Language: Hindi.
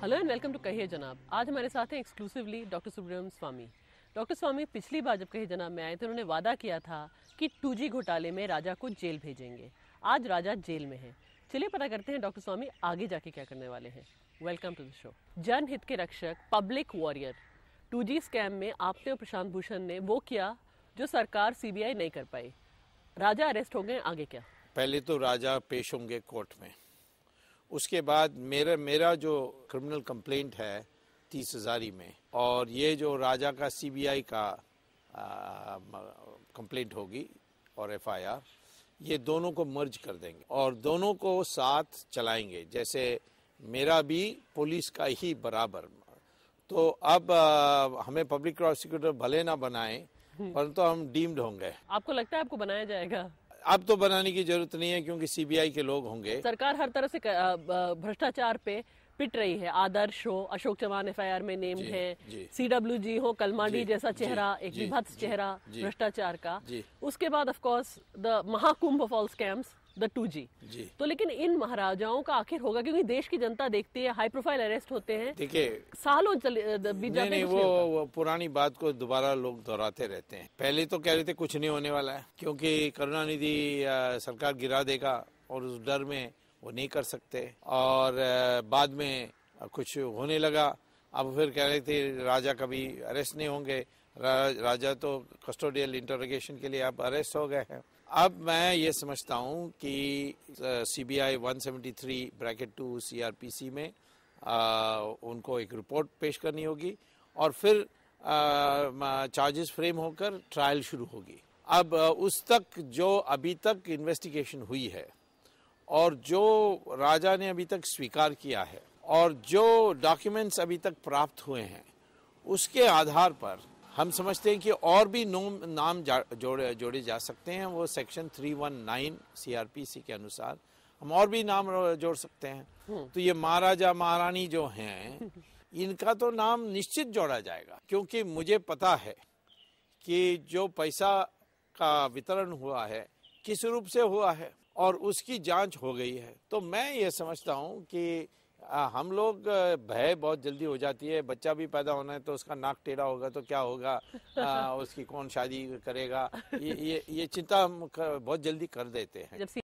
हेलो एंड वेलकम टू कहिए जनाब। आज हमारे साथ हैं एक्सक्लूसिवली डॉक्टर सुब्रमण्यम स्वामी। डॉक्टर स्वामी पिछली बार जब कहिए जनाब में आए थे उन्होंने वादा किया था कि 2G घोटाले में राजा को जेल भेजेंगे। आज राजा जेल में है। चलिए पता करते हैं डॉक्टर स्वामी आगे जाके क्या करने वाले हैं। Welcome to the show. जनहित के रक्षक, पब्लिक वॉरियर, 2G स्कैम में आपने और प्रशांत भूषण ने वो किया जो सरकार CBI नहीं कर पाई। राजा अरेस्ट हो गए, आगे क्या? पहले तो राजा पेश होंगे कोर्ट में, उसके बाद मेरा जो क्रिमिनल कंप्लेंट है 30,000 में, और ये जो राजा का CBI का कंप्लेंट होगी और FIR, ये दोनों को मर्ज कर देंगे और दोनों को साथ चलाएंगे, जैसे मेरा भी पुलिस का ही बराबर। तो अब हमें पब्लिक प्रोसिक्यूटर भले ना बनाए, परंतु हम डीम्ड होंगे। आपको लगता है आपको बनाया जाएगा? अब तो बनाने की जरूरत नहीं है क्योंकि CBI के लोग होंगे। सरकार हर तरह से भ्रष्टाचार पे पिट रही है। आदर्श हो, अशोक चौहान FIR में नेम्ड है, CWG हो, कलमाडी जैसा चेहरा, एक विभत्स चेहरा भ्रष्टाचार का। उसके बाद of course the Mahakumbh of all scams, the 2G। तो लेकिन इन महाराजाओं का आखिर होगा, क्योंकि देश की जनता देखती है हाई प्रोफाइल अरेस्ट होते हैं, देखिए सालों बीत जाते हैं। वो पुरानी बात को दोबारा लोग दोहराते रहते हैं। पहले तो कह रहे थे कुछ नहीं होने वाला है क्योंकि करुणानिधि सरकार गिरा देगा और उस डर में वो नहीं कर सकते, और बाद में कुछ होने लगा। अब फिर कह रहे थे राजा कभी अरेस्ट नहीं होंगे, राजा तो कस्टोडियल इंटरोगेशन के लिए अब अरेस्ट हो गए हैं। अब मैं ये समझता हूँ कि CBI 173(2) CRPC में उनको एक रिपोर्ट पेश करनी होगी और फिर चार्जेस फ्रेम होकर ट्रायल शुरू होगी। अब उस तक जो अभी तक इन्वेस्टिगेशन हुई है और जो राजा ने अभी तक स्वीकार किया है और जो डॉक्यूमेंट्स अभी तक प्राप्त हुए हैं, उसके आधार पर हम समझते हैं कि और भी नाम जोड़े जा सकते हैं। वो सेक्शन 319 CRPC के अनुसार हम और भी नाम जोड़ सकते हैं। तो ये महाराजा महारानी जो हैं, इनका तो नाम निश्चित जोड़ा जाएगा, क्योंकि मुझे पता है कि जो पैसा का वितरण हुआ है किस रूप से हुआ है और उसकी जांच हो गई है। तो मैं ये समझता हूँ कि हम लोग भय बहुत जल्दी हो जाती है। बच्चा भी पैदा होना है तो उसका नाक टेढ़ा होगा तो क्या होगा, उसकी कौन शादी करेगा, ये चिंता हम बहुत जल्दी कर देते हैं।